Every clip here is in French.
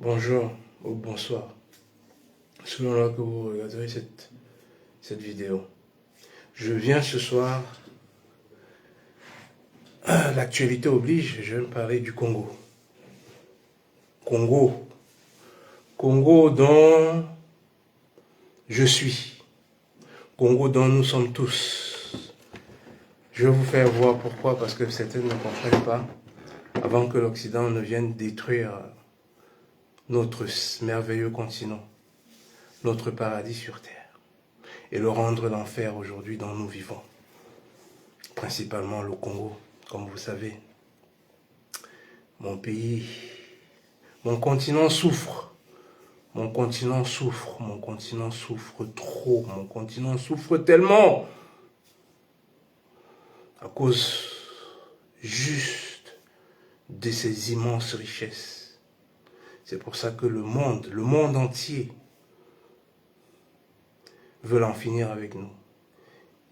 Bonjour ou bonsoir, selon l'heure que vous regarderez cette vidéo. Je viens ce soir, l'actualité oblige, je vais me parler du Congo. Congo. Congo dont je suis. Congo dont nous sommes tous. Je vais vous faire voir pourquoi, parce que certains ne comprennent pas, avant que l'Occident ne vienne détruire notre merveilleux continent, notre paradis sur terre, et le rendre l'enfer aujourd'hui dont nous vivons. Principalement le Congo, comme vous savez. Mon pays, mon continent souffre. Mon continent souffre. Mon continent souffre trop. Mon continent souffre tellement. À cause juste de ces immenses richesses. C'est pour ça que le monde entier, veulent en finir avec nous.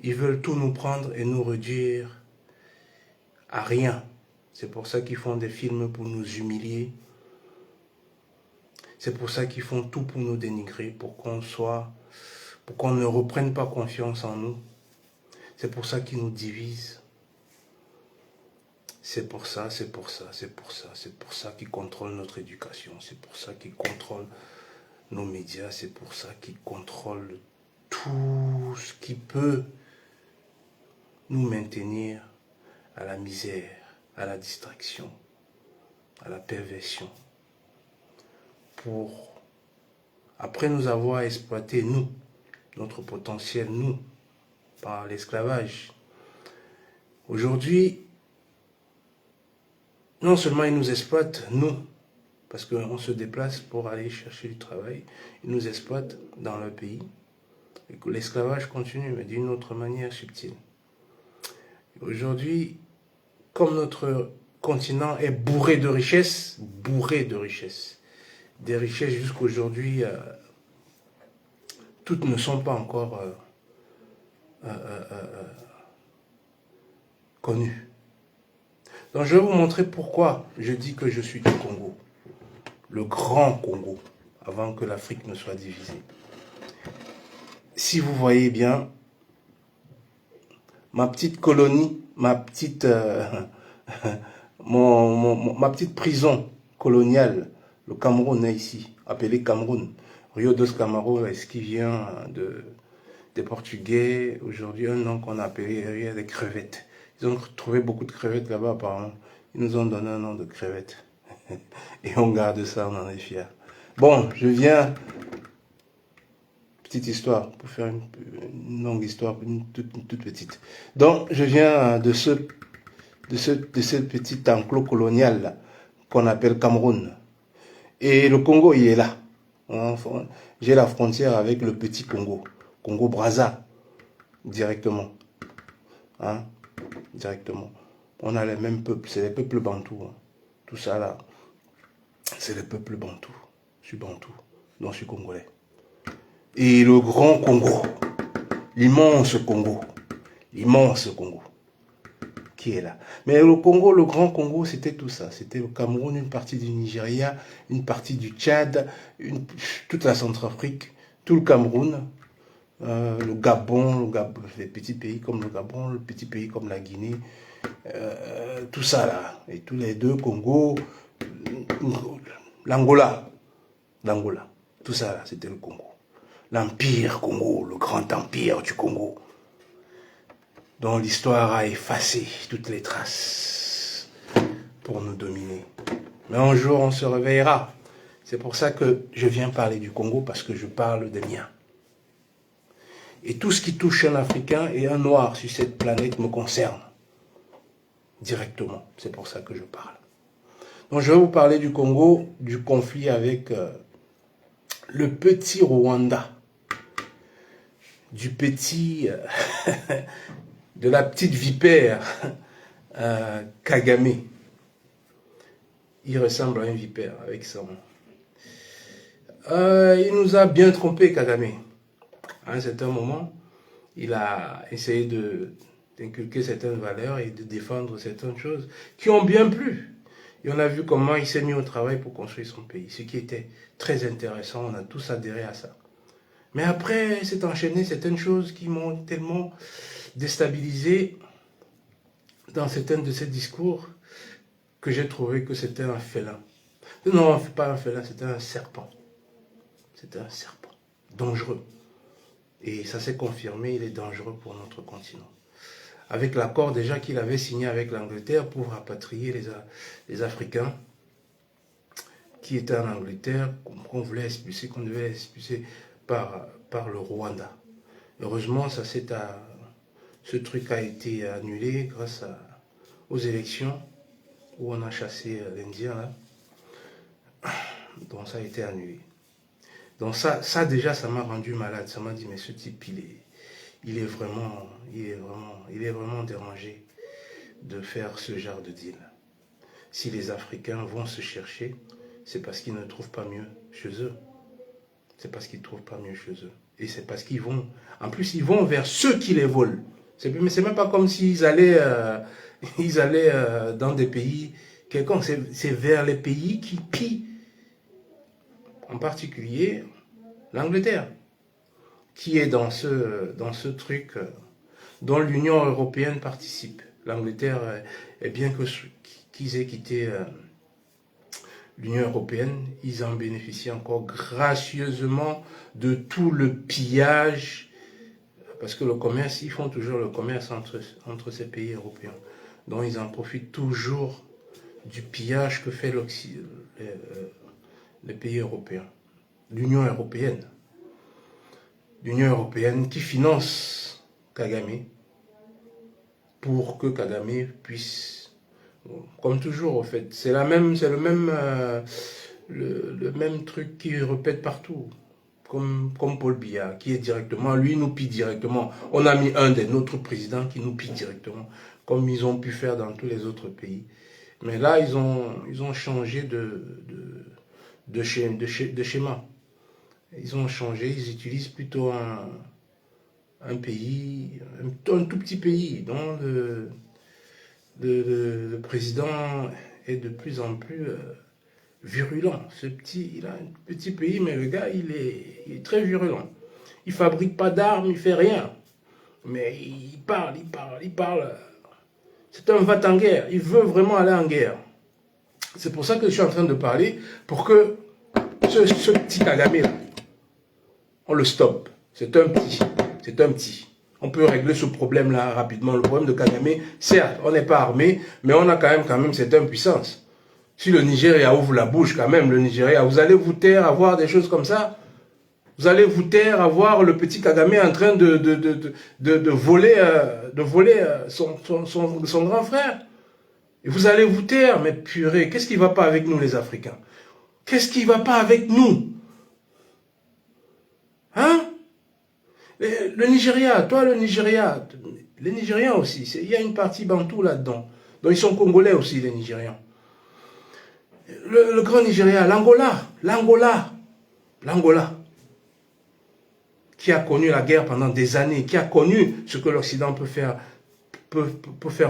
Ils veulent tout nous prendre et nous réduire à rien. C'est pour ça qu'ils font des films pour nous humilier. C'est pour ça qu'ils font tout pour nous dénigrer, pour qu'on ne reprenne pas confiance en nous. C'est pour ça qu'ils nous divisent. C'est pour ça qu'ils contrôlent notre éducation. C'est pour ça qu'ils contrôlent nos médias. C'est pour ça qu'ils contrôlent tout ce qui peut nous maintenir à la misère, à la distraction, à la perversion. Pour, après nous avoir exploité, nous, notre potentiel, nous, par l'esclavage. Aujourd'hui, non seulement ils nous exploitent, nous, parce qu'on se déplace pour aller chercher du travail, ils nous exploitent dans leur pays, et que l'esclavage continue, mais d'une autre manière subtile. Aujourd'hui, comme notre continent est bourré de richesses, des richesses jusqu'aujourd'hui, toutes ne sont pas encore connues. Donc je vais vous montrer pourquoi je dis que je suis du Congo, le grand Congo, avant que l'Afrique ne soit divisée. Si vous voyez bien, ma petite colonie, ma petite prison coloniale, le Cameroun est ici, appelé Cameroun. Rio dos Camaro, est ce qui vient des Portugais, aujourd'hui un nom qu'on a appelé des crevettes. Ils ont trouvé beaucoup de crevettes là-bas apparemment. Ils nous ont donné un nom de crevettes. Et on garde ça, on en est fiers. Bon, je viens... Petite histoire, pour faire une longue histoire, une toute petite. Donc, je viens de ce petit enclos colonial qu'on appelle Cameroun. Et le Congo, il est là. J'ai la frontière avec le petit Congo. Congo-Brazza, directement. Hein? Directement. On a les mêmes peuples, c'est les peuples bantous. Hein. Tout ça là, c'est les peuples bantous. Je suis bantou, donc je suis congolais. Et le grand Congo, l'immense Congo, qui est là. Mais le Congo, le grand Congo, c'était tout ça. C'était le Cameroun, une partie du Nigeria, une partie du Tchad, toute la Centrafrique, tout le Cameroun, le Gabon, les petits pays comme le Gabon, le petit pays comme la Guinée, tout ça là. Et tous les deux Congo, l'Angola, tout ça là, c'était le Congo. L'Empire Congo, le grand empire du Congo, dont l'histoire a effacé toutes les traces pour nous dominer. Mais un jour, on se réveillera. C'est pour ça que je viens parler du Congo, parce que je parle des miens. Et tout ce qui touche un Africain et un Noir sur cette planète me concerne directement. C'est pour ça que je parle. Donc je vais vous parler du Congo, du conflit avec le petit Rwanda. Du petit, de la petite vipère Kagame. Il ressemble à une vipère avec son... il nous a bien trompé, Kagame. À un certain moment, il a essayé d'inculquer certaines valeurs et de défendre certaines choses qui ont bien plu. Et on a vu comment il s'est mis au travail pour construire son pays, ce qui était très intéressant, on a tous adhéré à ça. Mais après, c'est enchaîné certaines choses qui m'ont tellement déstabilisé dans certains de ses discours que j'ai trouvé que c'était un félin. Non, pas un félin, c'était un serpent. C'était un serpent, dangereux. Et ça s'est confirmé, il est dangereux pour notre continent. Avec l'accord déjà qu'il avait signé avec l'Angleterre pour rapatrier les Africains qui étaient en Angleterre, qu'on voulait expulser, qu'on devait expulser par le Rwanda. Heureusement, ce truc a été annulé grâce aux élections où on a chassé l'Indien là. Donc ça a été annulé. Donc ça déjà, ça m'a rendu malade. Ça m'a dit, mais ce type, il est vraiment dérangé de faire ce genre de deal. Si les Africains vont se chercher, c'est parce qu'ils ne trouvent pas mieux chez eux. C'est parce qu'ils ne trouvent pas mieux chez eux. Et c'est parce qu'ils vont... En plus, ils vont vers ceux qui les volent. Mais c'est même pas comme s'ils allaient, dans des pays quelconques. C'est vers les pays qui pillent. En particulier, l'Angleterre, qui est dans ce truc dont l'Union européenne participe. L'Angleterre est bien qu'ils aient quitté l'Union européenne, ils en bénéficient encore gracieusement de tout le pillage, parce que le commerce, ils font toujours le commerce entre ces pays européens. Donc ils en profitent toujours du pillage que fait les pays européens. L'Union européenne. L'Union européenne qui finance Kagame pour que Kagame puisse, comme toujours en fait, c'est le même truc qui répète partout, comme Paul Biya, qui est directement, lui nous pille directement. On a mis un des nôtres présidents qui nous pille directement, comme ils ont pu faire dans tous les autres pays. Mais là, ils ont changé de schéma. Ils ont changé, ils utilisent plutôt un pays, un tout petit pays, dont le président est de plus en plus virulent. Il a un petit pays, mais le gars, il est très virulent. Il ne fabrique pas d'armes, il ne fait rien. Mais il parle. C'est un va-t-en-guerre, il veut vraiment aller en guerre. C'est pour ça que je suis en train de parler, pour que ce petit Kagame là, on le stoppe. C'est un petit. On peut régler ce problème-là rapidement. Le problème de Kagame, certes, on n'est pas armé, mais on a quand même cette impuissance. Si le Nigeria ouvre la bouche, quand même, le Nigeria, vous allez vous taire à voir des choses comme ça. Vous allez vous taire à voir le petit Kagame en train de voler son grand frère. Et vous allez vous taire, mais purée, qu'est-ce qui ne va pas avec nous les Africains? Qu'est-ce qui ne va pas avec nous? Hein? Le Nigeria, toi le Nigeria, les Nigérians aussi, il y a une partie bantou là-dedans. Donc ils sont congolais aussi les Nigérians. Le grand Nigeria, l'Angola, qui a connu la guerre pendant des années, qui a connu ce que l'Occident peut faire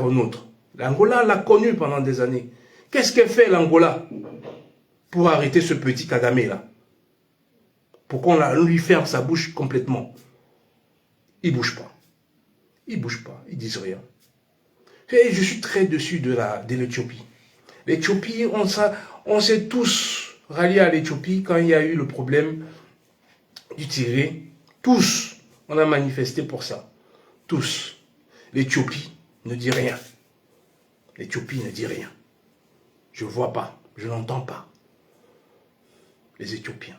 aux nôtres. L'Angola l'a connu pendant des années. Qu'est-ce qu'elle fait l'Angola pour arrêter ce petit Kagame là? Pour qu'on lui ferme sa bouche complètement. Ils ne bougent pas. Ils disent rien. Et je suis très dessus de l'Éthiopie. L'Éthiopie, on s'est tous ralliés à l'Éthiopie quand il y a eu le problème du Tigré. Tous, on a manifesté pour ça. Tous. L'Éthiopie ne dit rien. L'Éthiopie ne dit rien. Je ne vois pas, je n'entends pas. Les Éthiopiens.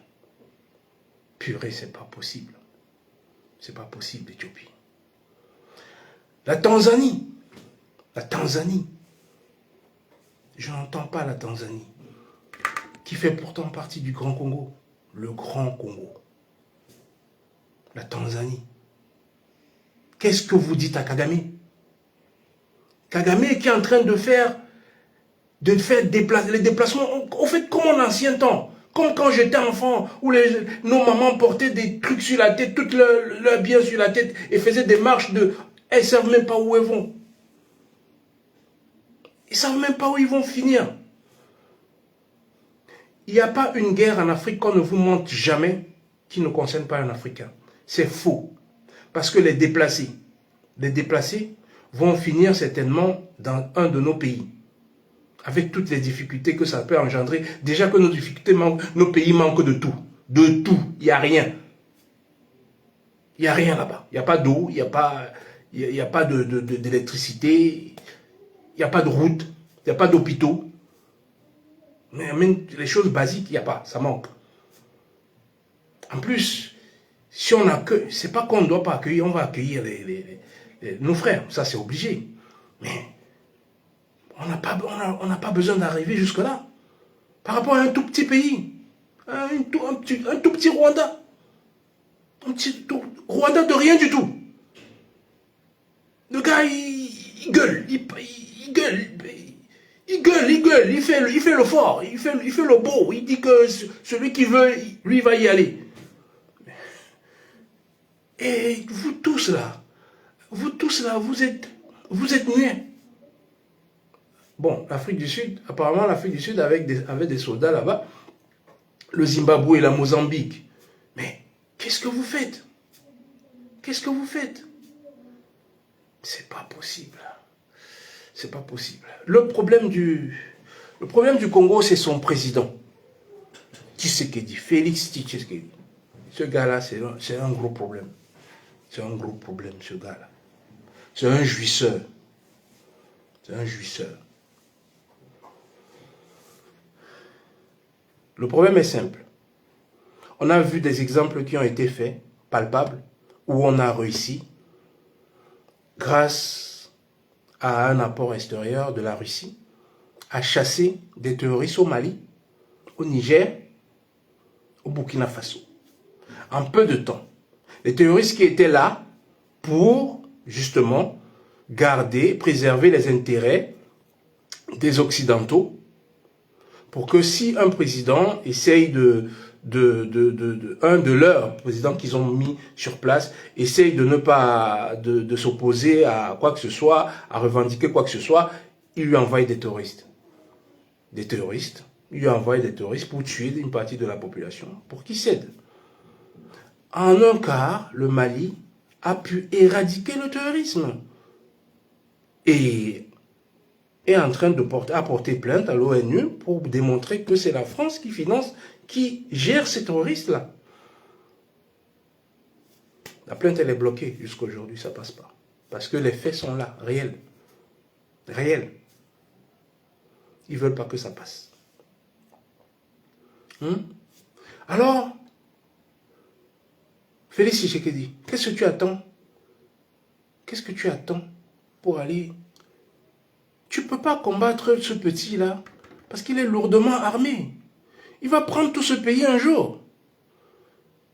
Purée, c'est pas possible. C'est pas possible, l'Éthiopie. La Tanzanie. Je n'entends pas la Tanzanie. Qui fait pourtant partie du Grand Congo. Le Grand Congo. La Tanzanie. Qu'est-ce que vous dites à Kagame? Kagame qui est en train de faire les déplacements, au fait, comme en ancien temps. Comme quand j'étais enfant, où nos mamans portaient des trucs sur la tête, tout leur bien sur la tête, et faisaient des marches elles ne savent même pas où elles vont. Ils ne savent même pas où ils vont finir. Il n'y a pas une guerre en Afrique qu'on ne vous montre jamais qui ne concerne pas un Africain. C'est faux. Parce que les déplacés vont finir certainement dans un de nos pays. Avec toutes les difficultés que ça peut engendrer. Déjà que nos pays manquent de tout. De tout. Il n'y a rien. Il n'y a rien là-bas. Il n'y a pas d'eau, il n'y a pas d'électricité, il n'y a pas de route, il n'y a pas d'hôpitaux. Mais même les choses basiques, il n'y a pas, ça manque. En plus, si on accueille, c'est pas qu'on ne doit pas accueillir, on va accueillir nos frères, ça c'est obligé. Mais on n'a pas besoin d'arriver jusque-là. Par rapport à un tout petit pays, un tout petit Rwanda. Un petit Rwanda de rien du tout. Le gars, il gueule, il gueule, il fait le fort, il fait le beau, il dit que celui qui veut, lui va y aller. Et vous tous là, vous êtes muets. Bon, l'Afrique du Sud, apparemment l'Afrique du Sud avait des soldats là-bas, le Zimbabwe et la Mozambique. Mais qu'est-ce que vous faites? Qu'est-ce que vous faites? C'est pas possible. C'est pas possible. Le problème du Congo, c'est son président. Tshisekedi, Félix Tshisekedi. Ce gars-là, c'est un gros problème. C'est un gros problème, ce gars-là. C'est un jouisseur. C'est un jouisseur. Le problème est simple. On a vu des exemples qui ont été faits, palpables, où on a réussi, grâce à un apport extérieur de la Russie, à chasser des terroristes au Mali, au Niger, au Burkina Faso. En peu de temps. Les terroristes qui étaient là pour, justement, garder, préserver les intérêts des Occidentaux, pour que si un président essaye un de leurs présidents qu'ils ont mis sur place, essaye de ne pas de s'opposer à quoi que ce soit, à revendiquer quoi que ce soit, il lui envoie des terroristes. Des terroristes. Il lui envoie des terroristes pour tuer une partie de la population, pour qu'ils cèdent. En un quart, le Mali a pu éradiquer le terrorisme. Et est en train de porter plainte à l'ONU pour démontrer que c'est la France qui finance, qui gère ces terroristes-là. La plainte, elle est bloquée jusqu'à aujourd'hui, ça ne passe pas. Parce que les faits sont là, réels. Réels. Ils ne veulent pas que ça passe. Alors, Félix Tshisekedi, qu'est-ce que tu attends? Qu'est-ce que tu attends pour aller? Tu ne peux pas combattre ce petit-là, parce qu'il est lourdement armé. Il va prendre tout ce pays un jour.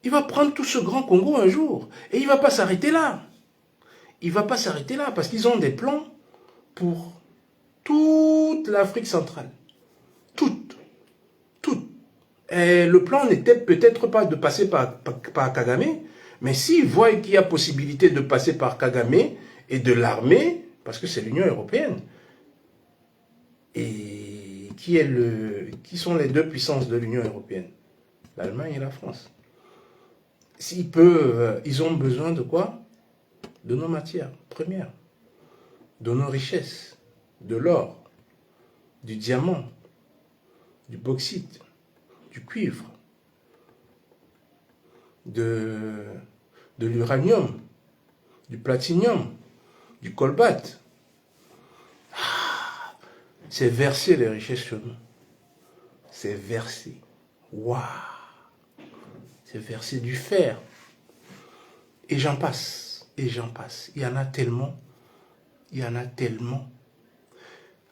Il va prendre tout ce grand Congo un jour. Et il ne va pas s'arrêter là. Il ne va pas s'arrêter là, parce qu'ils ont des plans pour toute l'Afrique centrale. Toute. Et le plan n'était peut-être pas de passer par Kagame, mais s'ils voient qu'il y a possibilité de passer par Kagame et de l'armée, parce que c'est l'Union européenne, et qui sont les deux puissances de l'Union européenne? L'Allemagne et la France. S'ils peuvent, ils ont besoin de quoi? De nos matières premières, de nos richesses, de l'or, du diamant, du bauxite, du cuivre, de l'uranium, du platinium, du colbate. C'est verser les richesses sur nous. C'est verser. Waouh! C'est verser du fer. Et j'en passe. Et j'en passe. Il y en a tellement. Il y en a tellement.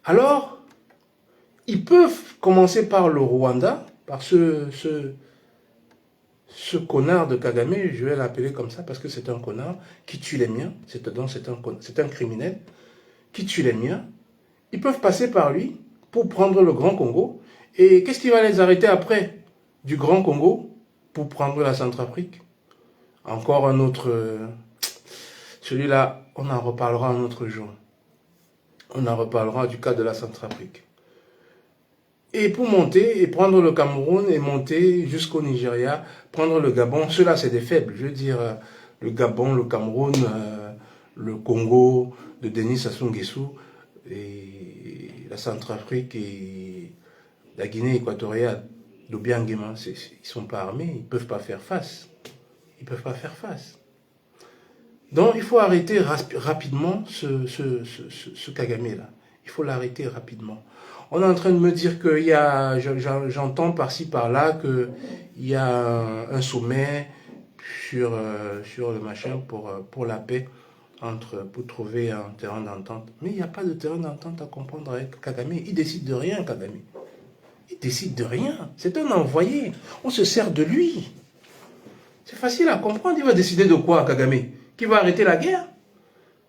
Alors, ils peuvent commencer par le Rwanda, par ce connard de Kagame, je vais l'appeler comme ça parce que c'est un connard qui tue les miens, c'est un criminel qui tue les miens. Ils peuvent passer par lui pour prendre le Grand Congo. Et qu'est-ce qui va les arrêter après du Grand Congo pour prendre la Centrafrique? Encore un autre... celui-là, on en reparlera un autre jour. On en reparlera du cas de la Centrafrique. Et pour monter et prendre le Cameroun et monter jusqu'au Nigeria, prendre le Gabon, ceux-là c'est des faibles. Je veux dire, le Gabon, le Cameroun, le Congo, de Denis Sassou Nguesso, et la Centrafrique et la Guinée équatoriale, d'Obiangema, ils ne sont pas armés, ils ne peuvent pas faire face. Ils ne peuvent pas faire face. Donc il faut arrêter rapidement ce Kagame-là. Il faut l'arrêter rapidement. On est en train de me dire qu'il y a, j'entends par-ci par-là qu'il y a un sommet sur le machin pour la paix, pour trouver un terrain d'entente. Mais il n'y a pas de terrain d'entente à comprendre avec Kagame. Il décide de rien, Kagame. Il décide de rien. C'est un envoyé. On se sert de lui. C'est facile à comprendre. Il va décider de quoi, Kagame? Qu'il va arrêter la guerre?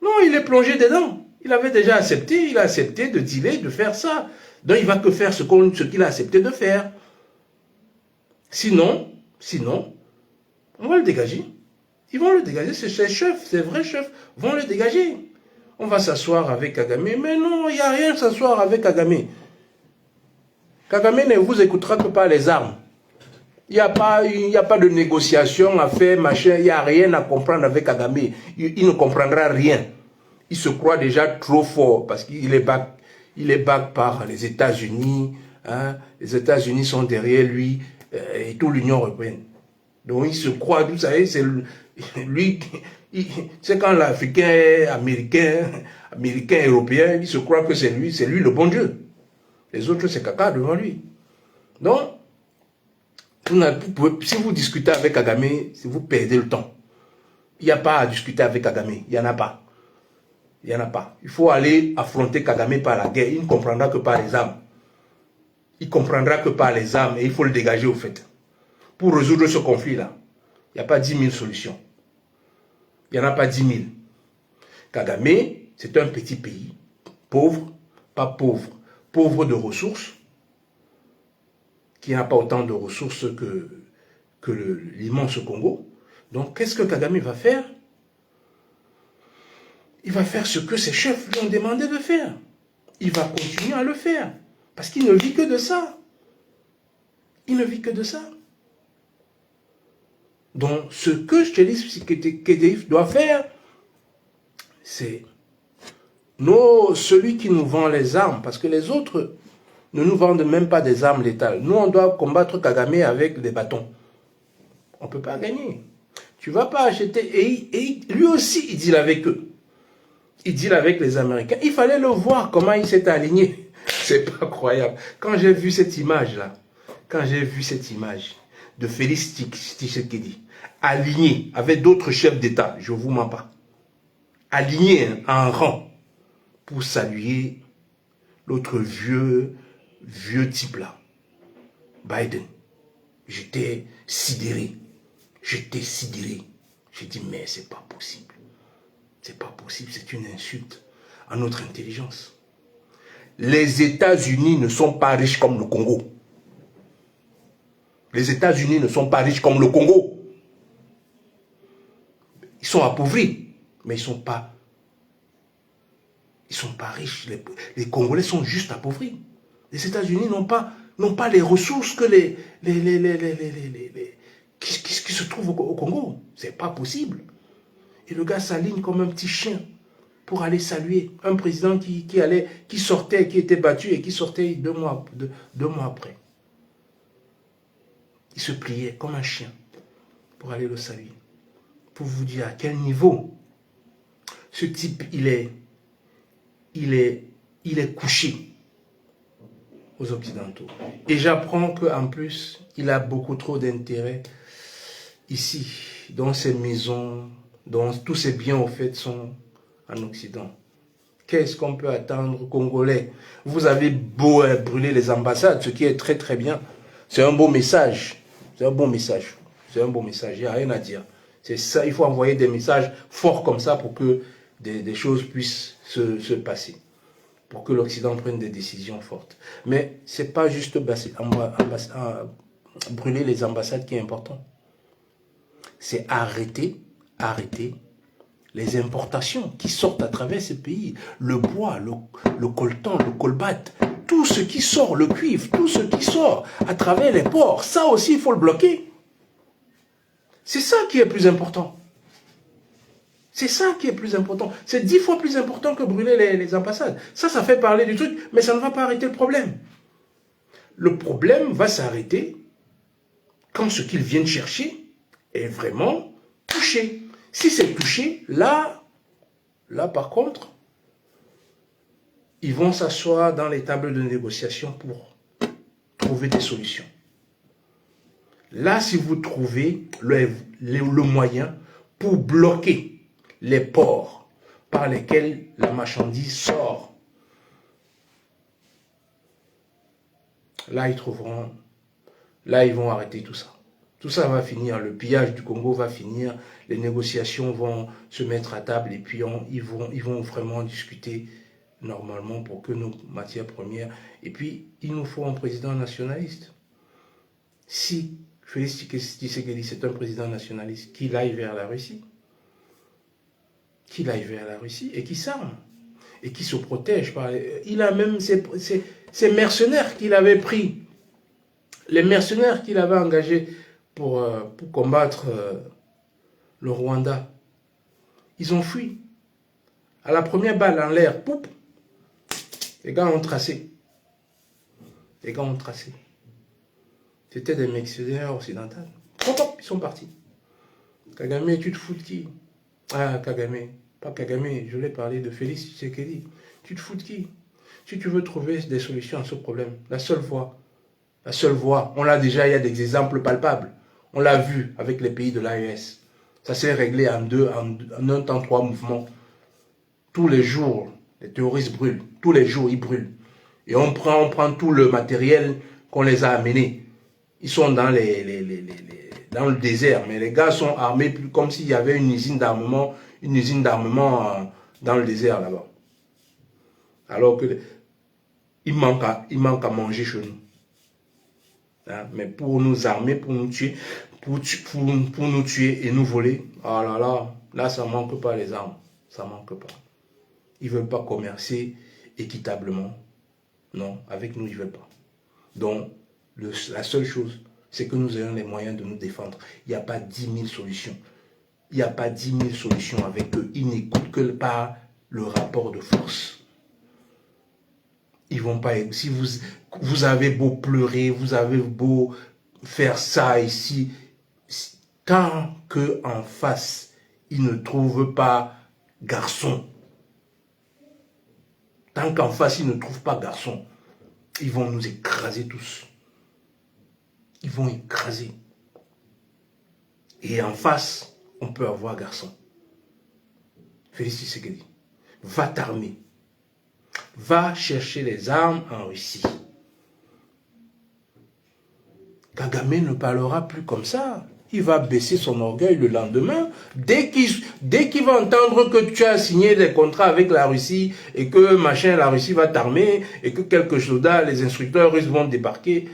Non, il est plongé dedans. Il avait déjà accepté, il a accepté de dealer, de faire ça. Donc il va que faire ce qu'il a accepté de faire. Sinon, on va le dégager. Ils vont le dégager, c'est ses chefs, ses vrais chefs vont le dégager. On va s'asseoir avec Kagame. Mais non, il n'y a rien à s'asseoir avec Kagame. Kagame ne vous écoutera que par les armes. Il n'y a pas de négociation à faire, machin. Il n'y a rien à comprendre avec Kagame. Il ne comprendra rien. Il se croit déjà trop fort parce qu'il est back par les États-Unis. Hein. Les États-Unis sont derrière lui et toute l'Union européenne. Donc il se croit, vous savez, c'est lui, c'est quand l'Africain est américain, européen, il se croit que c'est lui le bon Dieu. Les autres, c'est caca devant lui. Donc, si vous discutez avec Kagame, vous perdez le temps. Il n'y a pas à discuter avec Kagame, il n'y en a pas. Il n'y en a pas. Il faut aller affronter Kagame par la guerre. Il ne comprendra que par les armes. Il comprendra que par les armes et il faut le dégager au fait. Pour résoudre ce conflit-là, il n'y a pas 10 000 solutions. Il n'y en a pas 10 000. Kagame, c'est un petit pays, pauvre, pas pauvre, pauvre de ressources, qui n'a pas autant de ressources que l'immense Congo. Donc, qu'est-ce que Kagame va faire? Il va faire ce que ses chefs lui ont demandé de faire. Il va continuer à le faire. Parce qu'il ne vit que de ça. Il ne vit que de ça. Donc, ce que je te dis, KDF doit faire, c'est celui qui nous vend les armes, parce que les autres ne nous vendent même pas des armes létales. Nous, on doit combattre Kagame avec des bâtons. On ne peut pas gagner. Tu ne vas pas acheter. Et lui aussi, il deal avec eux. Il deal avec les Américains. Il fallait le voir, comment il s'est aligné. C'est pas croyable. Quand j'ai vu cette image-là, de Félix Tshisekedi, aligné avec d'autres chefs d'État, je ne vous mens pas, aligné en rang pour saluer l'autre vieux type là, Biden. J'étais sidéré. J'ai dit, mais c'est pas possible. C'est pas possible, c'est une insulte à notre intelligence. Les États-Unis ne sont pas riches comme le Congo. Les États-Unis ne sont pas riches comme le Congo. Ils sont appauvris, mais ils ne sont pas riches. Les Congolais sont juste appauvris. Les États-Unis n'ont pas les ressources que qui se trouvent au Congo. C'est pas possible. Et le gars s'aligne comme un petit chien pour aller saluer un président qui sortait, qui était battu et qui sortait 2 mois après. Il se pliait comme un chien pour aller le saluer. Pour vous dire à quel niveau ce type il est couché aux Occidentaux. Et j'apprends qu'en plus, il a beaucoup trop d'intérêt ici, dans ces maisons, dont tous ces biens au fait sont en Occident. Qu'est-ce qu'on peut attendre, Congolais? Vous avez beau brûler les ambassades, ce qui est très très bien. C'est un beau message. C'est un bon message. C'est un bon message. Il n'y a rien à dire. C'est ça, il faut envoyer des messages forts comme ça pour que des choses puissent se passer. Pour que l'Occident prenne des décisions fortes. Mais ce n'est pas juste brûler les ambassades qui est important. C'est arrêter les importations qui sortent à travers ces pays. Le bois, le coltan, le colbate, tout ce qui sort, le cuivre, tout ce qui sort à travers les ports, ça aussi, il faut le bloquer. C'est ça qui est plus important. C'est ça qui est plus important. C'est 10 fois plus important que brûler les ambassades. Ça fait parler du truc, mais ça ne va pas arrêter le problème. Le problème va s'arrêter quand ce qu'ils viennent chercher est vraiment touché. Si c'est touché, là par contre, ils vont s'asseoir dans les tables de négociation pour trouver des solutions. Là, si vous trouvez le moyen pour bloquer les ports par lesquels la marchandise sort, là, ils vont arrêter tout ça. Tout ça va finir, le pillage du Congo va finir, les négociations vont se mettre à table et puis ils vont vraiment discuter normalement pour que nos matières premières... Et puis, il nous faut un président nationaliste. Si Félix Tshisekedi, c'est un président nationaliste, qu'il aille vers la Russie. Qu'il aille vers la Russie et qu'il s'arme. Et qu'il se protège. Il a même ces mercenaires qu'il avait pris. Les mercenaires qu'il avait engagés pour combattre le Rwanda. Ils ont fui. À la première balle en l'air, poup, les gars ont tracé. Les gars ont tracé. C'était des mercenaires occidentaux. Hop, hop, ils sont partis. Kagame, tu te fous de qui? Ah, Kagame. Pas Kagame, je voulais parler de Félix Tshisekedi. Tu te fous de qui? Si tu veux trouver des solutions à ce problème, la seule voie, on l'a déjà, il y a des exemples palpables. On l'a vu avec les pays de l'AES. Ça s'est réglé en un temps, 3 mouvements. Tous les jours, les terroristes brûlent. Tous les jours, ils brûlent. Et on prend tout le matériel qu'on les a amenés. Ils sont dans dans le désert, mais les gars sont armés comme s'il y avait une usine d'armement dans le désert là-bas. Alors que il manque à manger chez nous. Hein? Mais pour nous armer, pour nous tuer, pour nous tuer et nous voler, oh là, ça manque pas les armes. Ça manque pas. Ils veulent pas commercer équitablement. Non, avec nous, ils veulent pas. Donc, la seule chose, c'est que nous ayons les moyens de nous défendre. Il n'y a pas 10 000 solutions. Il n'y a pas 10 000 solutions avec eux. Ils n'écoutent que par le rapport de force. Ils vont pas... Si vous avez beau pleurer, vous avez beau faire ça ici, tant qu'en face, ils ne trouvent pas garçon. Tant qu'en face, ils ne trouvent pas garçon, ils vont nous écraser tous. Ils vont écraser. Et en face, on peut avoir garçon. Félix Tshisekedi, va t'armer. Va chercher les armes en Russie. Kagame ne parlera plus comme ça. Il va baisser son orgueil le lendemain. Dès qu'il va entendre que tu as signé des contrats avec la Russie et que machin, la Russie va t'armer et que quelques soldats, les instructeurs russes vont débarquer,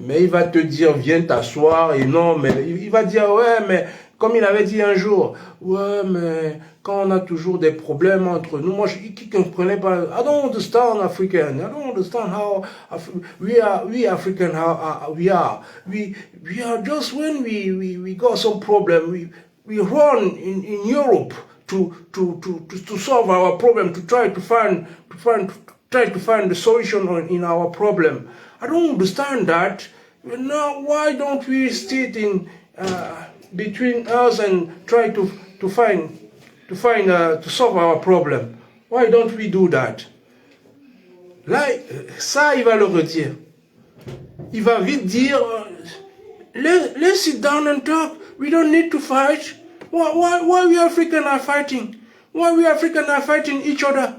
mais il va te dire, viens t'asseoir, et non, mais il va dire, ouais, mais comme il avait dit un jour, ouais, mais quand on a toujours des problèmes entre nous, moi, qui ne comprenait pas, I don't understand African, I don't understand how we African, how we are. We are just when we got some problem, we run in Europe to solve our problem, to try to find the solution in our problem. I don't understand that. Now, why don't we sit in between us and try to solve our problem? Why don't we do that? Là, ça, il va le redire. Il va vite dire, let's sit down and talk. We don't need to fight. Why we Africans are fighting? Why we Africans are fighting each other?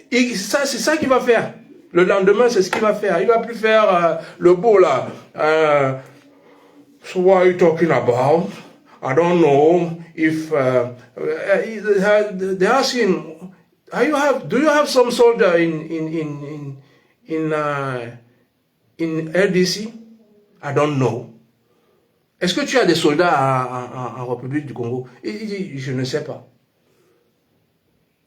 Et ça, c'est ça qu'il va faire. Le lendemain, c'est ce qu'il va faire. Il va plus faire le beau là. So what are you talking about? I don't know if they're asking. Do you have some soldier in RDC? I don't know. Est-ce que tu as des soldats en République du Congo? Il dit, je ne sais pas.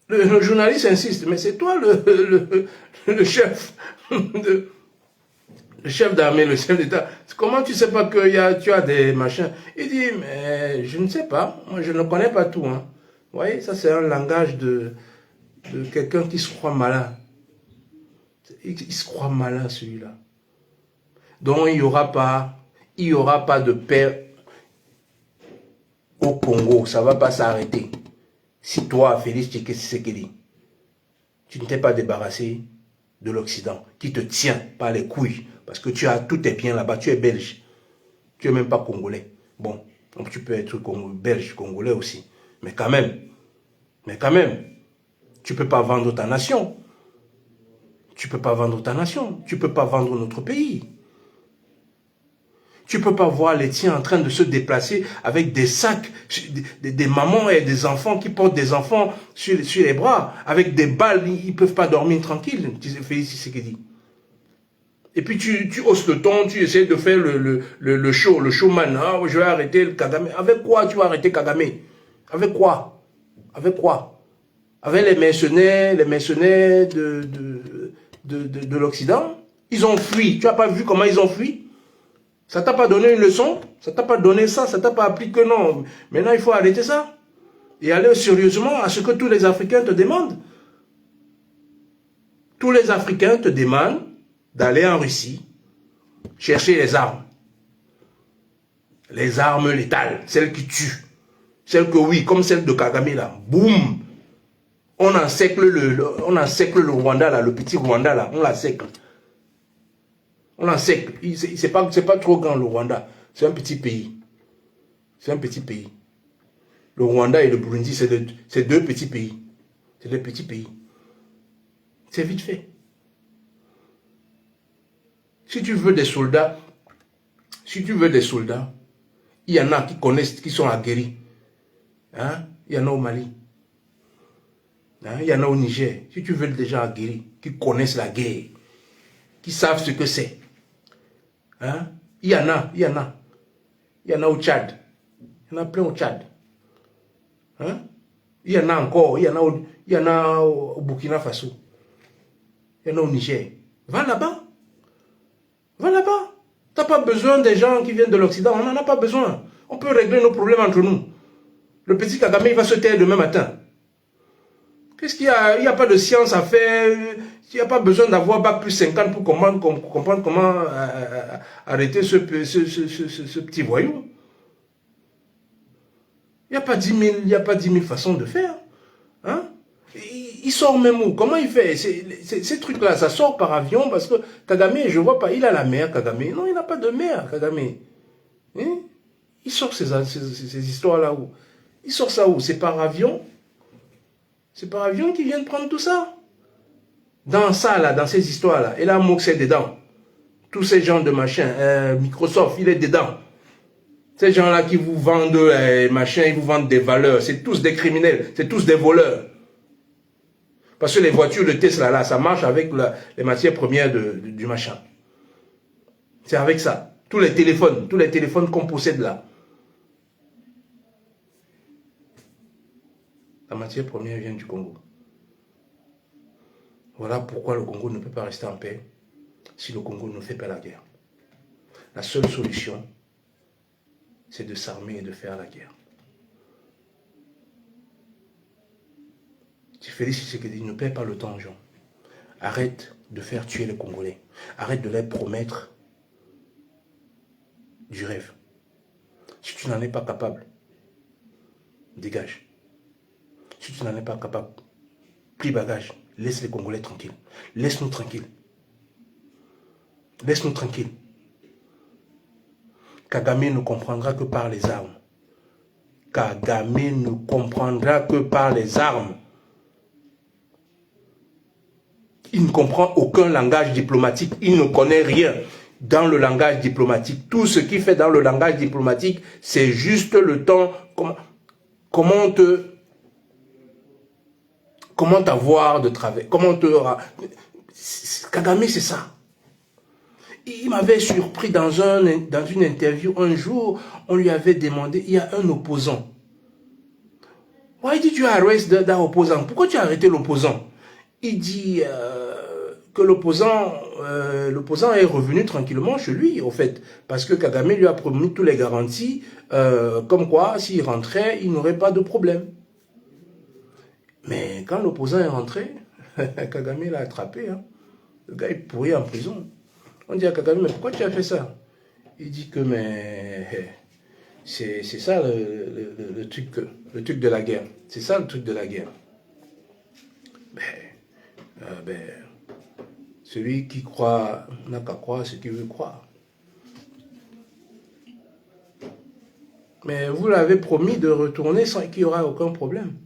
Le journaliste insiste, mais c'est toi le chef le chef d'armée, le chef d'État. Comment tu sais pas que tu as des machins? Il dit, mais je ne sais pas, moi je ne connais pas tout. Hein. Vous voyez, ça c'est un langage de quelqu'un qui se croit malin. Il se croit malin celui-là. Donc il n'y aura pas de paix au Congo, ça ne va pas s'arrêter. Si toi, Félix Tshisekedi, tu ne t'es pas débarrassé de l'Occident, qui te tient par les couilles, parce que tu as tous tes biens là-bas, tu es belge, tu n'es même pas congolais. Bon, donc tu peux être belge, congolais aussi, mais quand même, tu ne peux pas vendre ta nation. Tu ne peux pas vendre ta nation, tu ne peux pas vendre notre pays. Tu ne peux pas voir les tiens en train de se déplacer avec des sacs, des mamans et des enfants qui portent des enfants sur les bras, avec des balles, ils ne peuvent pas dormir tranquille, Félix Tshisekedi. Et puis tu hausses le ton, tu essaies de faire le show, le showman. Ah, je vais arrêter le Kagame. Avec quoi tu vas arrêter Kagame? Avec quoi? Avec quoi? Avec les mercenaires de l'Occident? Ils ont fui. Tu n'as pas vu comment ils ont fui? Ça t'a pas donné une leçon? Ça t'a pas donné ça? Ça t'a pas appris que non? Maintenant, il faut arrêter ça. Et aller sérieusement à ce que tous les Africains te demandent. Tous les Africains te demandent d'aller en Russie chercher les armes. Les armes létales, celles qui tuent. Celles que oui, comme celle de Kagame là. Boum! On encercle le Rwanda là, le petit Rwanda là, on l'encercle. On l'enseigne. C'est pas trop grand le Rwanda. C'est un petit pays. C'est un petit pays. Le Rwanda et le Burundi, c'est deux petits pays. C'est des petits pays. C'est vite fait. Si tu veux des soldats, il y en a qui connaissent, qui sont aguerris. Hein? Il y en a au Mali. Hein? Il y en a au Niger. Si tu veux des gens aguerris, qui connaissent la guerre, qui savent ce que c'est. Hein? Il y en a au Tchad. Il y en a plein au Tchad. Hein? Il y en a encore, il y en a au Burkina Faso. Il y en a au Niger. Va là-bas. Va là-bas. Tu n'as pas besoin des gens qui viennent de l'Occident. On n'en a pas besoin. On peut régler nos problèmes entre nous. Le petit Kagame, il va se taire demain matin. Qu'est-ce qu'il y a? Il n'y a pas de science à faire. Il n'y a pas besoin d'avoir bac plus 50 pour comprendre comment arrêter ce petit voyou. Il n'y a pas 10 000 façons de faire. Hein? Il sort même où? Comment il fait? Ces trucs-là, ça sort par avion parce que Kagame, je ne vois pas, il a la mer, Kagame. Non, il n'a pas de mer, Kagame. Hein? Il sort ces histoires-là où? Il sort ça où? C'est par avion? C'est par avion qu'ils viennent prendre tout ça? Dans ça, là, dans ces histoires-là. Et là, Mox est dedans. Tous ces gens de machin, Microsoft, il est dedans. Ces gens-là qui vous vendent machin, ils vous vendent des valeurs. C'est tous des criminels, c'est tous des voleurs. Parce que les voitures de Tesla, là, ça marche avec les matières premières du machin. C'est avec ça. Tous les téléphones qu'on possède là. La matière première vient du Congo. Voilà pourquoi le Congo ne peut pas rester en paix si le Congo ne fait pas la guerre. La seule solution, c'est de s'armer et de faire la guerre. Si Félix Tshisekedi ne perd pas le temps aux gens, arrête de faire tuer les Congolais. Arrête de leur promettre du rêve. Si tu n'en es pas capable, dégage. Si tu n'en es pas capable, plie bagage. Laisse les Congolais tranquilles. Laisse-nous tranquilles. Laisse-nous tranquilles. Kagame ne comprendra que par les armes. Kagame ne comprendra que par les armes. Il ne comprend aucun langage diplomatique. Il ne connaît rien dans le langage diplomatique. Tout ce qu'il fait dans le langage diplomatique, c'est juste le temps. Comment t'avoir de travers? Kagame, c'est ça. Il m'avait surpris dans une interview un jour, on lui avait demandé, il y a un opposant. Why did you arrest that opposant? Pourquoi tu as arrêté l'opposant? Il dit que l'opposant est revenu tranquillement chez lui, au fait, parce que Kagame lui a promis toutes les garanties, comme quoi, s'il rentrait, il n'aurait pas de problème. Mais quand l'opposant est rentré, Kagame l'a attrapé. Hein. Le gars est pourri en prison. On dit à Kagame, mais pourquoi tu as fait ça? Il dit que, mais c'est ça le truc de la guerre. C'est ça le truc de la guerre. Celui qui croit n'a qu'à croire ce qu'il veut croire. Mais vous l'avez promis de retourner sans qu'il y aura aucun problème.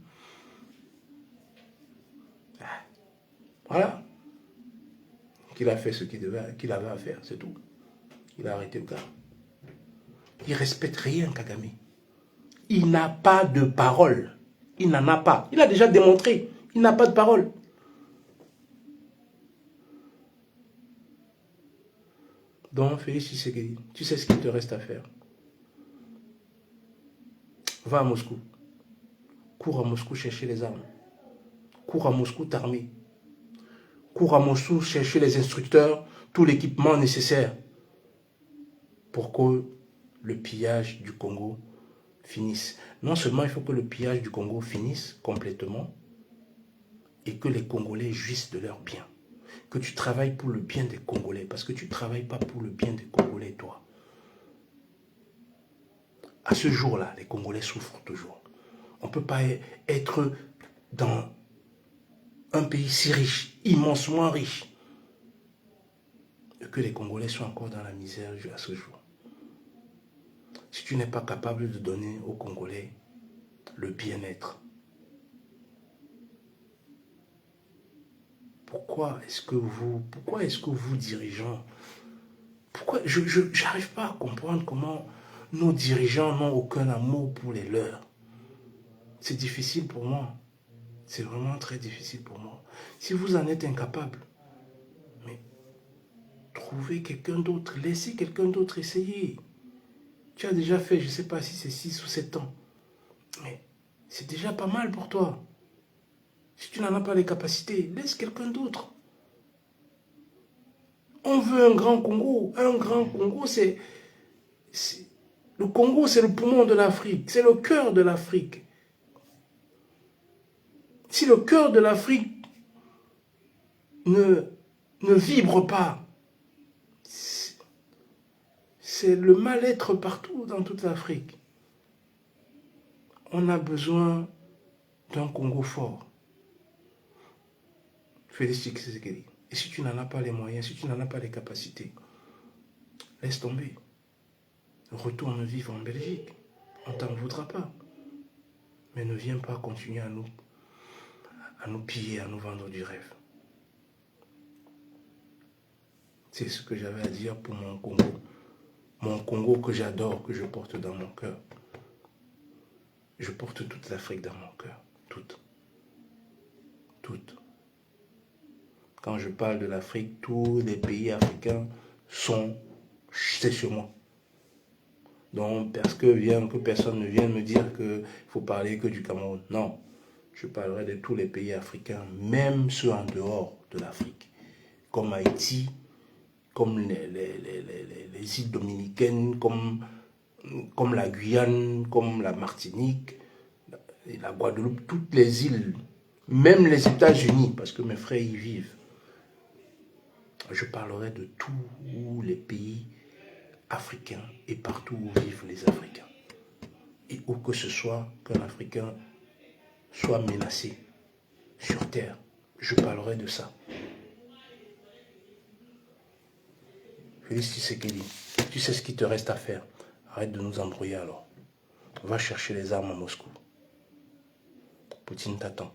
Voilà. Qu'il a fait ce qu'il avait à faire, c'est tout. Il a arrêté le gars. Il ne respecte rien, Kagame. Il n'a pas de parole. Il n'en a pas. Il a déjà démontré. Il n'a pas de parole. Donc, Félix Tshisekedi, tu sais ce qu'il te reste à faire. Va à Moscou. Cours à Moscou chercher les armes. Cours à Moscou t'armer. Cours à Moscou chercher les instructeurs, tout l'équipement nécessaire pour que le pillage du Congo finisse. Non seulement il faut que le pillage du Congo finisse complètement et que les Congolais jouissent de leurs biens. Que tu travailles pour le bien des Congolais parce que tu ne travailles pas pour le bien des Congolais, toi. À ce jour-là, les Congolais souffrent toujours. On ne peut pas être dans un pays si riche, immensement riche, et que les Congolais soient encore dans la misère à ce jour. Si tu n'es pas capable de donner aux Congolais le bien-être, pourquoi est-ce que vous dirigeants, je n'arrive pas à comprendre comment nos dirigeants n'ont aucun amour pour les leurs. C'est difficile pour moi. C'est vraiment très difficile pour moi. Si vous en êtes incapable, mais trouvez quelqu'un d'autre, laissez quelqu'un d'autre essayer. Tu as déjà fait, je ne sais pas si c'est 6 ou 7 ans, mais c'est déjà pas mal pour toi. Si tu n'en as pas les capacités, laisse quelqu'un d'autre. On veut un grand Congo. Un grand Congo, le Congo, c'est le poumon de l'Afrique. C'est le cœur de l'Afrique. Si le cœur de l'Afrique ne vibre pas, c'est le mal-être partout dans toute l'Afrique. On a besoin d'un Congo fort. Félix Tshisekedi. Et si tu n'en as pas les moyens, si tu n'en as pas les capacités, laisse tomber. Retourne vivre en Belgique. On ne t'en voudra pas. Mais ne viens pas continuer à nous piller, à nous vendre du rêve. C'est ce que j'avais à dire pour mon Congo. Mon Congo que j'adore, que je porte dans mon cœur. Je porte toute l'Afrique dans mon cœur. Toute. Toute. Quand je parle de l'Afrique, tous les pays africains c'est sur moi. Donc, parce que personne ne vienne me dire qu'il faut parler que du Cameroun. Non, je parlerai de tous les pays africains, même ceux en dehors de l'Afrique, comme Haïti, comme les îles dominicaines, comme la Guyane, comme la Martinique, la Guadeloupe, toutes les îles, même les États-Unis, parce que mes frères y vivent. Je parlerai de tous les pays africains et partout où vivent les Africains. Et où que ce soit qu'un Africain soit menacé sur terre, je parlerai de ça. Félix Tshisekedi, tu sais ce qu'il te reste à faire. Arrête de nous embrouiller alors. Va chercher les armes à Moscou. Poutine t'attend.